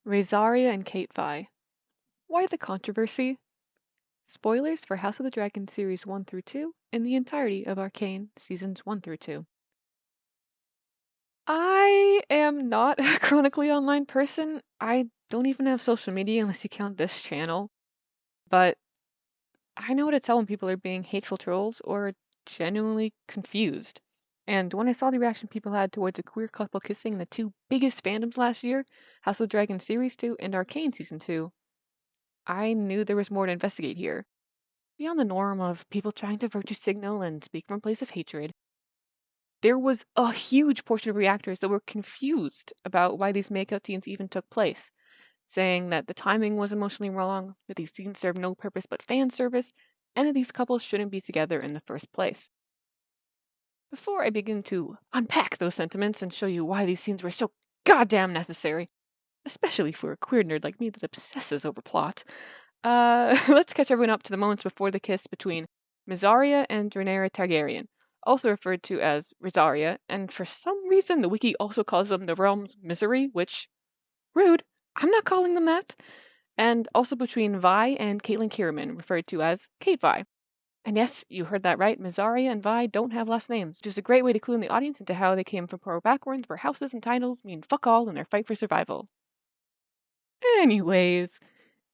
Rhaesaria and Caitvi. Why the controversy? Spoilers for House of the Dragon Series 1 through 2 and the entirety of Arcane Seasons 1 through 2. I am not a chronically online person. I don't even have social media unless you count this channel. But I know what to tell when people are being hateful trolls or genuinely confused. And when I saw the reaction people had towards a queer couple kissing in the two biggest fandoms last year, House of the Dragon Series 2 and Arcane Season 2, I knew there was more to investigate here. Beyond the norm of people trying to virtue signal and speak from a place of hatred, there was a huge portion of reactors that were confused about why these makeout scenes even took place, saying that the timing was emotionally wrong, that these scenes serve no purpose but fan service, and that these couples shouldn't be together in the first place. Before I begin to unpack those sentiments and show you why these scenes were so goddamn necessary, especially for a queer nerd like me that obsesses over plot, let's catch everyone up to the moments before the kiss between Rhaesaria and Rhaenyra Targaryen, also referred to as Rhaesaria, and for some reason the wiki also calls them the realm's misery, which, rude, I'm not calling them that, and also between Vi and Caitlyn Kierman, referred to as Kate Vi. And yes, you heard that right, Rhaesaria and Vi don't have last names, which is a great way to clue in the audience into how they came from poor backgrounds where houses and titles mean fuck all in their fight for survival. Anyways,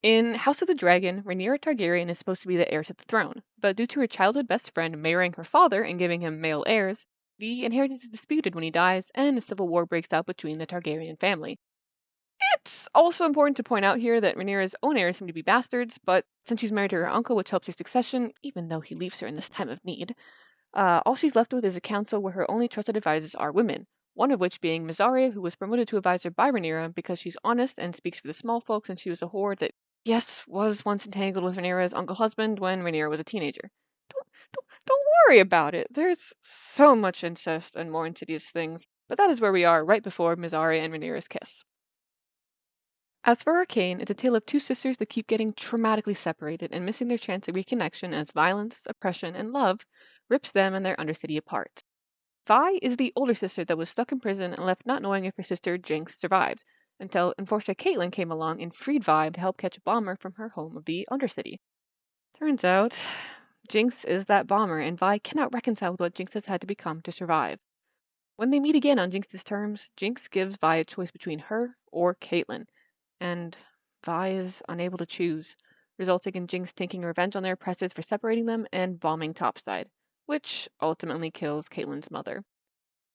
in House of the Dragon, Rhaenyra Targaryen is supposed to be the heir to the throne, but due to her childhood best friend marrying her father and giving him male heirs, the inheritance is disputed when he dies, and a civil war breaks out between the Targaryen family. It's also important to point out here that Rhaenyra's own heirs seem to be bastards, but since she's married to her uncle, which helps her succession, even though he leaves her in this time of need, all she's left with is a council where her only trusted advisors are women, one of which being Rhaesaria, who was promoted to advisor by Rhaenyra because she's honest and speaks for the small folks, and she was a whore that, yes, was once entangled with Rhaenyra's uncle husband when Rhaenyra was a teenager. Don't worry about it. There's so much incest and more insidious things, but that is where we are right before Rhaesaria and Rhaenyra's kiss. As for Arcane, it's a tale of two sisters that keep getting traumatically separated and missing their chance of reconnection as violence, oppression, and love rips them and their Undercity apart. Vi is the older sister that was stuck in prison and left not knowing if her sister Jinx survived, until Enforcer Caitlyn came along and freed Vi to help catch a bomber from her home of the Undercity. Turns out, Jinx is that bomber, and Vi cannot reconcile with what Jinx has had to become to survive. When they meet again on Jinx's terms, Jinx gives Vi a choice between her or Caitlyn, and Vi is unable to choose, resulting in Jinx taking revenge on their oppressors for separating them and bombing topside, which ultimately kills Caitlyn's mother.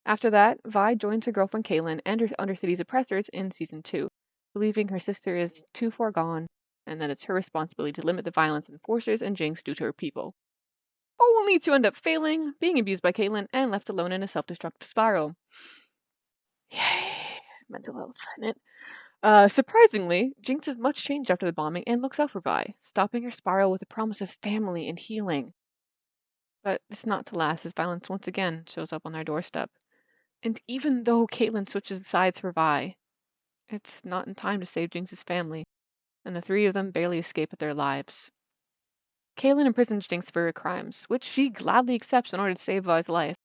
After that, Vi joins her girlfriend Caitlyn and her Undercity's oppressors in Season 2, believing her sister is too far gone, and that it's her responsibility to limit the violence Enforcers and Jinx do to her people. Only to end up failing, being abused by Caitlyn, and left alone in a self-destructive spiral. Yay, mental health, isn't it? Surprisingly, Jinx is much changed after the bombing and looks out for Vi, stopping her spiral with a promise of family and healing. But it's not to last as violence once again shows up on their doorstep. And even though Caitlyn switches sides for Vi, it's not in time to save Jinx's family, and the three of them barely escape with their lives. Caitlyn imprisons Jinx for her crimes, which she gladly accepts in order to save Vi's life.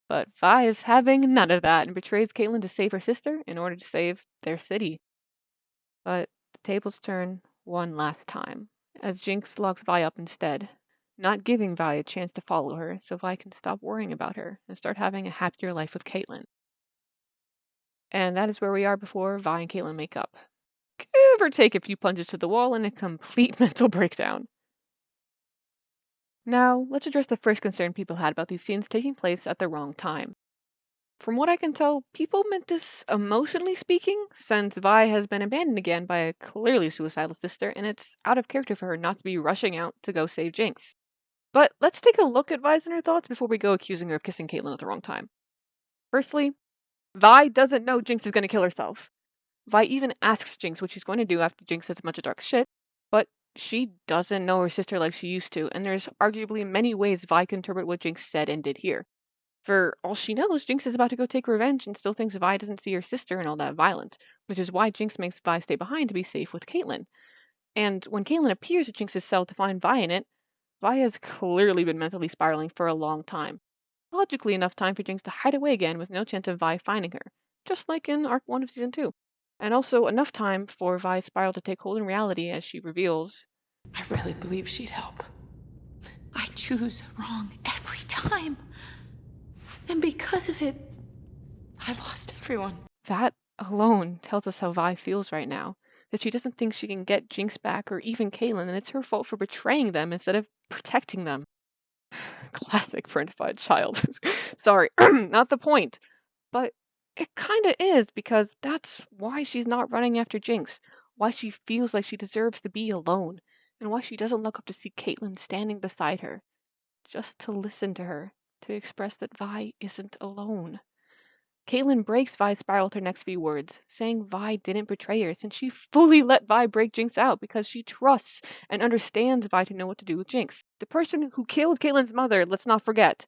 But Vi is having none of that and betrays Caitlyn to save her sister in order to save their city. But the tables turn one last time, as Jinx locks Vi up instead, not giving Vi a chance to follow her so Vi can stop worrying about her and start having a happier life with Caitlyn. And that is where we are before Vi and Caitlyn make up. Give or take a few punches to the wall and a complete mental breakdown. Now, let's address the first concern people had about these scenes taking place at the wrong time. From what I can tell, people meant this emotionally speaking, since Vi has been abandoned again by a clearly suicidal sister, and it's out of character for her not to be rushing out to go save Jinx. But let's take a look at Vi's inner thoughts before we go accusing her of kissing Caitlyn at the wrong time. Firstly, Vi doesn't know Jinx is going to kill herself. Vi even asks Jinx what she's going to do after Jinx says a bunch of dark shit, but she doesn't know her sister like she used to, and there's arguably many ways Vi can interpret what Jinx said and did here. For all she knows, Jinx is about to go take revenge and still thinks Vi doesn't see her sister in all that violence, which is why Jinx makes Vi stay behind to be safe with Caitlyn. And when Caitlyn appears at Jinx's cell to find Vi in it, Vi has clearly been mentally spiraling for a long time. Logically enough time for Jinx to hide away again with no chance of Vi finding her, just like in Arc 1 of Season 2. and also enough time for Vi's spiral to take hold in reality as she reveals, I really believe she'd help. I choose wrong every time. And because of it, I lost everyone. That alone tells us how Vi feels right now. That she doesn't think she can get Jinx back or even Caitlyn, and it's her fault for betraying them instead of protecting them. Classic friendified child. Sorry, not the point. But it kinda is, because that's why she's not running after Jinx, why she feels like she deserves to be alone, and why she doesn't look up to see Caitlyn standing beside her, just to listen to her, to express that Vi isn't alone. Caitlyn breaks Vi's spiral with her next few words, saying Vi didn't betray her since she fully let Vi break Jinx out because she trusts and understands Vi to know what to do with Jinx. The person who killed Caitlyn's mother, let's not forget.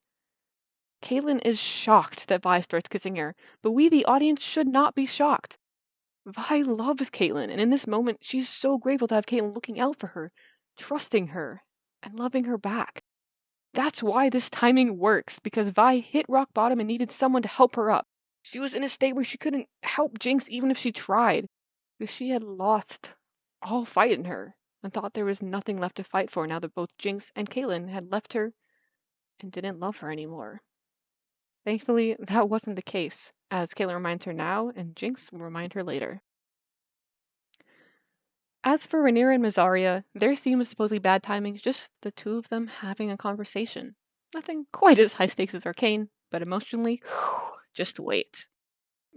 Caitlyn is shocked that Vi starts kissing her, but we, the audience, should not be shocked. Vi loves Caitlyn, and in this moment, she's so grateful to have Caitlyn looking out for her, trusting her, and loving her back. That's why this timing works, because Vi hit rock bottom and needed someone to help her up. She was in a state where she couldn't help Jinx even if she tried, because she had lost all fight in her and thought there was nothing left to fight for now that both Jinx and Caitlyn had left her and didn't love her anymore. Thankfully, that wasn't the case, as Caitlyn reminds her now, and Jinx will remind her later. As for Rhaenyra and Rhaesaria, their scene with supposedly bad timing is just the two of them having a conversation. Nothing quite as high stakes as Arcane, but emotionally, just wait.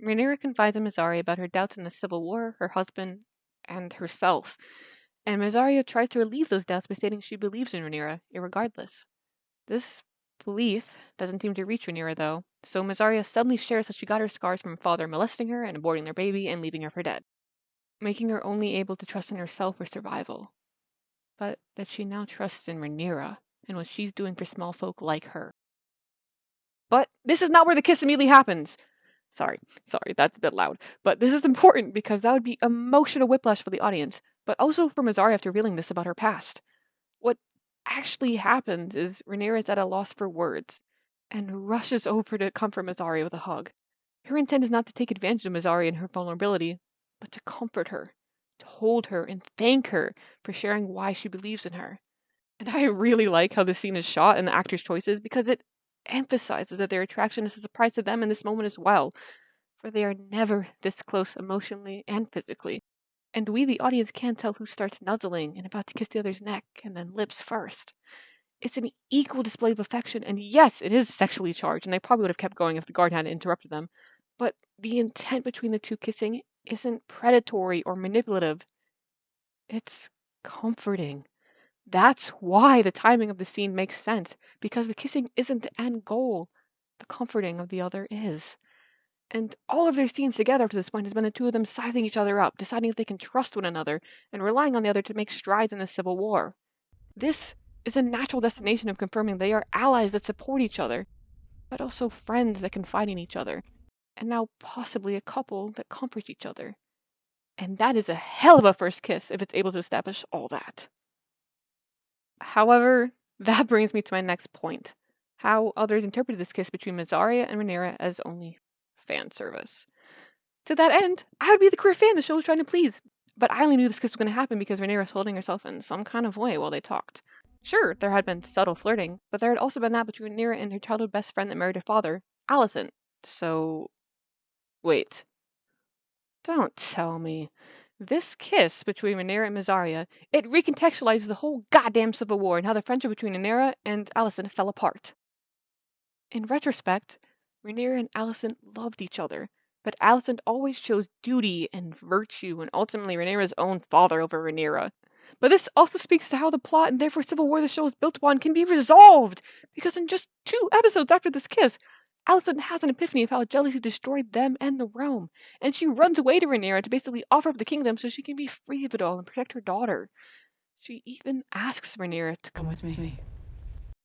Rhaenyra confides in Rhaesaria about her doubts in the Civil War, her husband, and herself, and Rhaesaria tries to relieve those doubts by stating she believes in Rhaenyra, irregardless. This belief doesn't seem to reach Rhaenyra, though, so Rhaesaria suddenly shares that she got her scars from her father molesting her and aborting their baby and leaving her for dead, making her only able to trust in herself for survival. But that she now trusts in Rhaenyra and what she's doing for small folk like her. But this is not where the kiss immediately happens. Sorry, that's a bit loud. But this is important because that would be emotional whiplash for the audience, but also for Rhaesaria after revealing this about her past. What actually happens is Rhaenyra is at a loss for words and rushes over to comfort Rhaesaria with a hug. Her intent is not to take advantage of Rhaesaria and her vulnerability, but to comfort her, to hold her and thank her for sharing why she believes in her. And I really like how the scene is shot and the actors' choices because it emphasizes that their attraction is a surprise to them in this moment as well, for they are never this close emotionally and physically. And we, the audience, can't tell who starts nuzzling and about to kiss the other's neck and then lips first. It's an equal display of affection, and yes, it is sexually charged, and they probably would have kept going if the guard hadn't interrupted them. But the intent between the two kissing isn't predatory or manipulative, it's comforting. That's why the timing of the scene makes sense, because the kissing isn't the end goal, the comforting of the other is. And all of their scenes together up to this point has been the two of them sizing each other up, deciding if they can trust one another, and relying on the other to make strides in the Civil War. This is a natural destination of confirming they are allies that support each other, but also friends that confide in each other, and now possibly a couple that comfort each other. And that is a hell of a first kiss if it's able to establish all that. However, that brings me to my next point. How others interpreted this kiss between Rhaesaria and Rhaenyra as only fan service. To that end, I would be the queer fan the show was trying to please. But I only knew this kiss was going to happen because Rhaenyra was holding herself in some kind of way while they talked. Sure, there had been subtle flirting, but there had also been that between Rhaenyra and her childhood best friend that married her father, Alicent. So, wait. Don't tell me. This kiss between Rhaenyra and Rhaesaria, it recontextualizes the whole goddamn Civil War and how the friendship between Rhaenyra and Alicent fell apart. In retrospect, Rhaenyra and Alicent loved each other, but Alicent always chose duty and virtue and ultimately Rhaenyra's own father over Rhaenyra. But this also speaks to how the plot and therefore Civil War the show is built upon can be resolved, because in just 2 episodes after this kiss, Alicent has an epiphany of how jealousy destroyed them and the realm, and she runs away to Rhaenyra to basically offer up the kingdom so she can be free of it all and protect her daughter. She even asks Rhaenyra to come with me,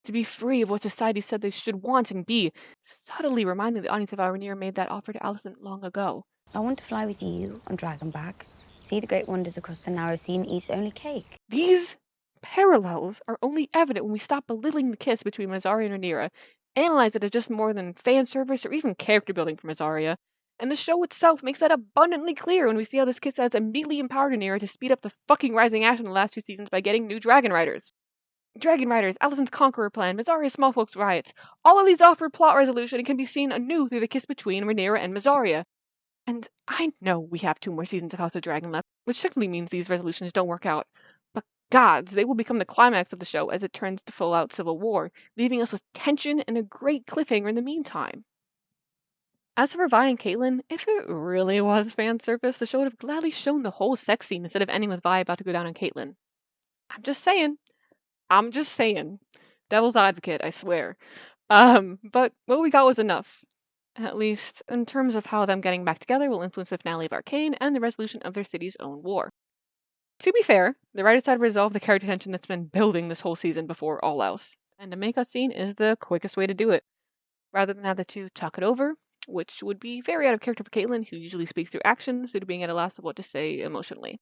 to be free of what society said they should want and be, subtly reminding the audience of how Rhaenyra made that offer to Alicent long ago. I want to fly with you on Dragonback, see the great wonders across the narrow sea and eat only cake. These parallels are only evident when we stop belittling the kiss between Rhaesaria and Rhaenyra, analyze it as just more than fan service or even character building for Rhaesaria, And the show itself makes that abundantly clear when we see how this kiss has immediately empowered Rhaenyra to speed up the fucking rising action in the last 2 seasons by getting new dragon riders. Dragon Riders, Alison's Conqueror plan, Rhaesaria's Small Folks riots, all of these offer plot resolution and can be seen anew through the kiss between Rhaenyra and Rhaesaria. And I know we have 2 more seasons of House of Dragon left, which technically means these resolutions don't work out. But gods, they will become the climax of the show as it turns to full-out civil war, leaving us with tension and a great cliffhanger in the meantime. As for Vi and Caitlyn, if it really was fan service, the show would have gladly shown the whole sex scene instead of ending with Vi about to go down on Caitlyn. I'm just saying. I'm just saying. Devil's advocate, I swear. But what we got was enough. At least, in terms of how them getting back together will influence the finale of Arcane and the resolution of their city's own war. To be fair, the writers had to resolve the character tension that's been building this whole season before all else, and a makeout scene is the quickest way to do it. Rather than have the two talk it over, which would be very out of character for Caitlyn, who usually speaks through actions due to being at a loss of what to say emotionally.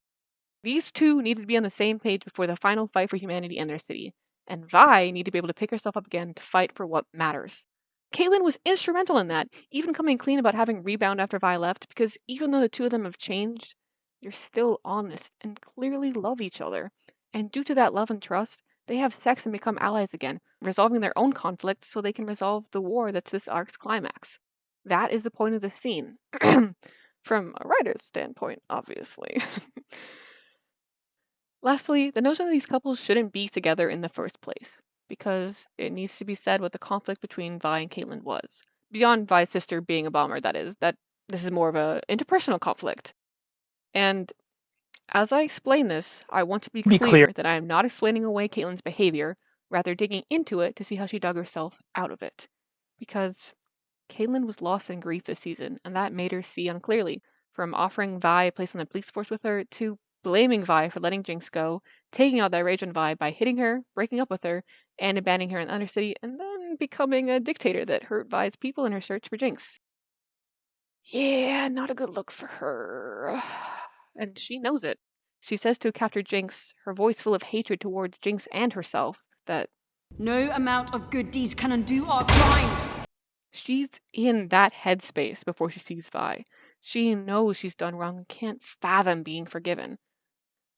These two needed to be on the same page before the final fight for humanity and their city, and Vi needed to be able to pick herself up again to fight for what matters. Caitlyn was instrumental in that, even coming clean about having rebound after Vi left, because even though the two of them have changed, they're still honest and clearly love each other. And due to that love and trust, they have sex and become allies again, resolving their own conflicts so they can resolve the war that's this arc's climax. That is the point of the scene. From a writer's standpoint, obviously. Lastly, the notion that these couples shouldn't be together in the first place, because it needs to be said what the conflict between Vi and Caitlyn was. Beyond Vi's sister being a bomber, that is, that this is more of a interpersonal conflict. And as I explain this, I want to be clear that I am not explaining away Caitlyn's behavior, rather digging into it to see how she dug herself out of it. Because Caitlyn was lost in grief this season, and that made her see unclearly, from offering Vi a place on the police force with her, to blaming Vi for letting Jinx go, taking out that rage on Vi by hitting her, breaking up with her, and abandoning her in the Undercity, and then becoming a dictator that hurt Vi's people in her search for Jinx. Yeah, not a good look for her. And she knows it. She says to capture Jinx, her voice full of hatred towards Jinx and herself, that no amount of good deeds can undo our crimes. She's in that headspace before she sees Vi. She knows she's done wrong and can't fathom being forgiven.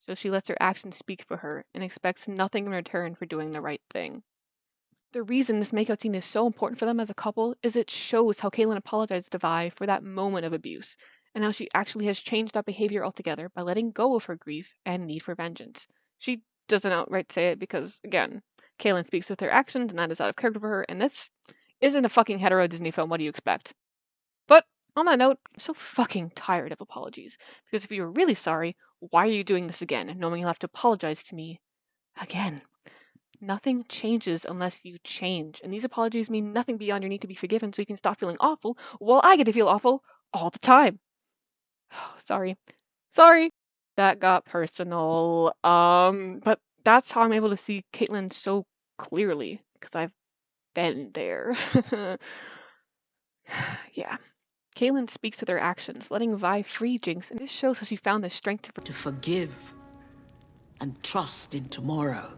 So she lets her actions speak for her and expects nothing in return for doing the right thing. The reason this makeout scene is so important for them as a couple is it shows how Caitlyn apologized to Vi for that moment of abuse, and how she actually has changed that behavior altogether by letting go of her grief and need for vengeance. She doesn't outright say it because, again, Caitlyn speaks with her actions and that is out of character for her, and this isn't a fucking hetero Disney film, what do you expect? But on that note, I'm so fucking tired of apologies, because if you're really sorry, why are you doing this again, knowing you'll have to apologize to me again? Nothing changes unless you change, and these apologies mean nothing beyond your need to be forgiven so you can stop feeling awful, while I get to feel awful all the time. Sorry. That got personal. But that's how I'm able to see Caitlyn so clearly, because I've been there. Yeah. Caitlyn speaks with her actions, letting Vi free Jinx, and this shows how she found the strength To forgive and trust in tomorrow.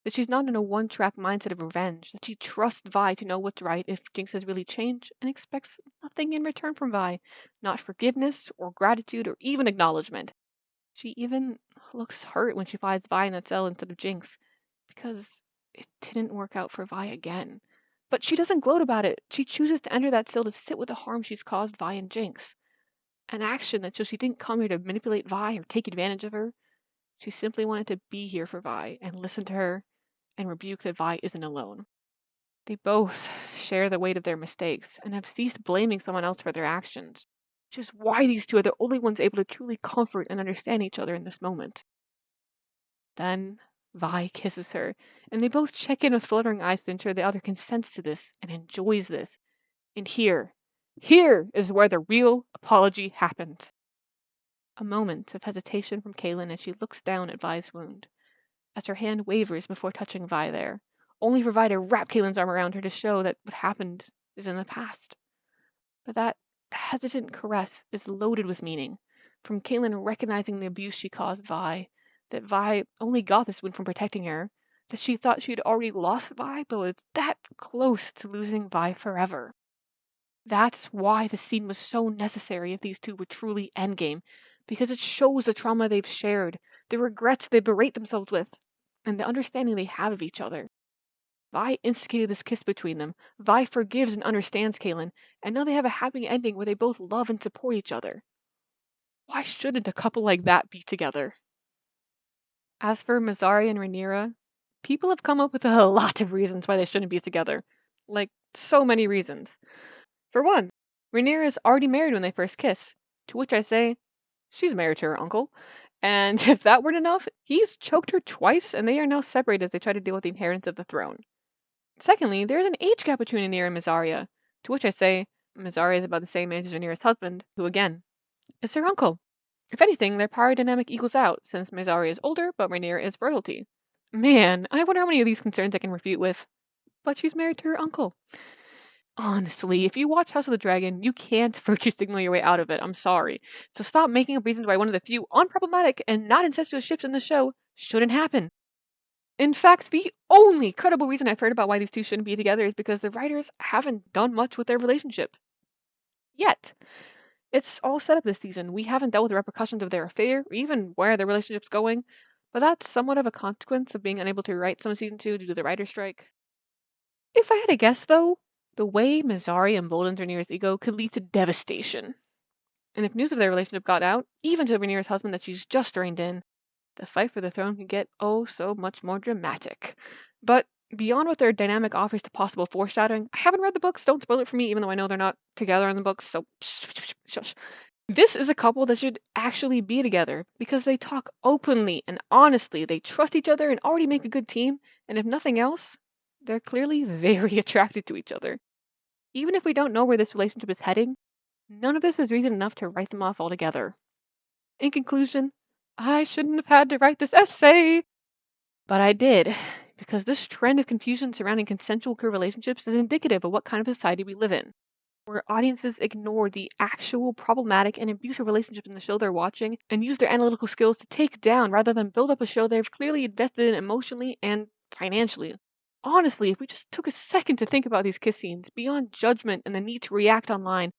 that she's not in a one-track mindset of revenge, that she trusts Vi to know what's right if Jinx has really changed, and expects nothing in return from Vi, not forgiveness or gratitude or even acknowledgement. She even looks hurt when she finds Vi in that cell instead of Jinx, because it didn't work out for Vi again. But she doesn't gloat about it. She chooses to enter that cell to sit with the harm she's caused Vi and Jinx. An action that shows she didn't come here to manipulate Vi or take advantage of her. She simply wanted to be here for Vi and listen to her and rebuke that Vi isn't alone. They both share the weight of their mistakes and have ceased blaming someone else for their actions, which is why these two are the only ones able to truly comfort and understand each other in this moment. Then Vi kisses her, and they both check in with fluttering eyes to ensure the other consents to this and enjoys this. And here is where the real apology happens. A moment of hesitation from Kaylin as she looks down at Vi's wound, as her hand wavers before touching Vi there, only for Vi to wrap Kaylin's arm around her to show that what happened is in the past. But that hesitant caress is loaded with meaning, from Kaylin recognizing the abuse she caused Vi, that Vi only got this wound from protecting her, that she thought she had already lost Vi, but was that close to losing Vi forever. That's why the scene was so necessary if these two were truly endgame, because it shows the trauma they've shared, the regrets they berate themselves with, and the understanding they have of each other. Vi instigated this kiss between them. Vi forgives and understands Kaelin, and now they have a happy ending where they both love and support each other. Why shouldn't a couple like that be together? As for Rhaesaria and Rhaenyra, people have come up with a lot of reasons why they shouldn't be together. Like, so many reasons. For one, Rhaenyra is already married when they first kiss, to which I say, she's married to her uncle. And if that weren't enough, he's choked her twice and they are now separated as they try to deal with the inheritance of the throne. Secondly, there is an age gap between Rhaenyra and Rhaesaria, to which I say, Rhaesaria is about the same age as Rhaenyra's husband, who again, is her uncle. If anything, their power dynamic equals out, since Rhaesaria is older, but Rhaenyra is royalty. Man, I wonder how many of these concerns I can refute with, but she's married to her uncle. Honestly, if you watch House of the Dragon, you can't virtue signal your way out of it. I'm sorry. So stop making up reasons why one of the few unproblematic and not incestuous ships in the show shouldn't happen. In fact, the only credible reason I've heard about why these two shouldn't be together is because the writers haven't done much with their relationship. Yet. It's all set up this season. We haven't dealt with the repercussions of their affair, or even where their relationship's going, but that's somewhat of a consequence of being unable to write some of season 2 due to the writer's strike. If I had to guess, though, the way Mazzari emboldens Rhaenyra's ego could lead to devastation. And if news of their relationship got out, even to Rhaenyra's husband that she's just reined in, the fight for the throne could get oh so much more dramatic. But beyond what their dynamic offers to possible foreshadowing, I haven't read the books, don't spoil it for me, even though I know they're not together in the books, so shush. This is a couple that should actually be together because they talk openly and honestly, they trust each other and already make a good team, and if nothing else, they're clearly very attracted to each other. Even if we don't know where this relationship is heading, none of this is reason enough to write them off altogether. In conclusion, I shouldn't have had to write this essay, but I did, because this trend of confusion surrounding consensual queer relationships is indicative of what kind of society we live in, where audiences ignore the actual problematic and abusive relationships in the show they're watching and use their analytical skills to take down rather than build up a show they've clearly invested in emotionally and financially. Honestly, if we just took a second to think about these kiss scenes, beyond judgment and the need to react online,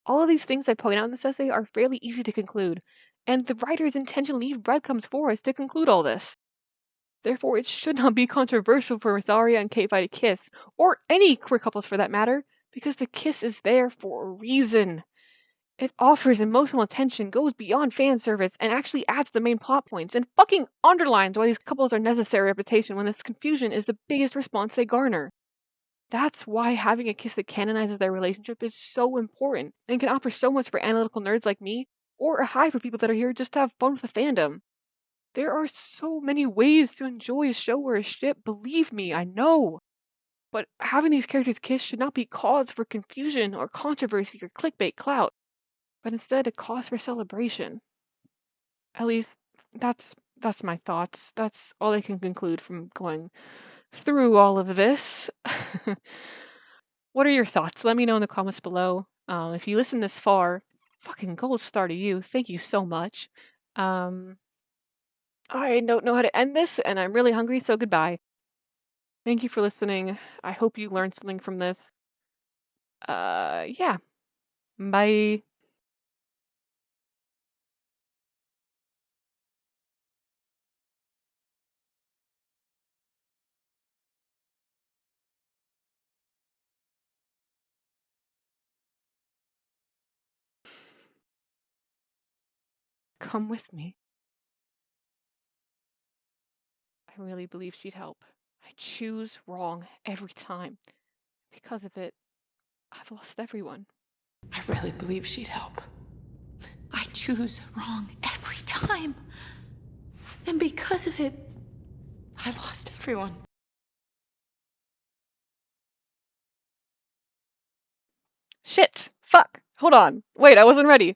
all of these things I point out in this essay are fairly easy to conclude, and the writers intentionally leave breadcrumbs for us to conclude all this. Therefore, it should not be controversial for Rhaesaria and Caitvi to kiss, or any queer couples for that matter, because the kiss is there for a reason. It offers emotional attention, goes beyond fan service, and actually adds the main plot points, and fucking underlines why these couples are necessary reputation when this confusion is the biggest response they garner. That's why having a kiss that canonizes their relationship is so important, and can offer so much for analytical nerds like me, or a high for people that are here just to have fun with the fandom. There are so many ways to enjoy a show or a ship, believe me, I know. But having these characters kiss should not be cause for confusion or controversy or clickbait clout, but instead a cause for celebration. At least that's my thoughts. That's all I can conclude from going through all of this. What are your thoughts? Let me know in the comments below. If you listen this far, fucking gold star to you. Thank you so much. I don't know how to end this, and I'm really hungry, so goodbye. Thank you for listening. I hope you learned something from this. Yeah. Bye. Come with me. I really believe she'd help. I choose wrong every time. Because of it, I've lost everyone. I really believe she'd help. I choose wrong every time. And because of it, I lost everyone. Shit! Fuck! Hold on. Wait, I wasn't ready.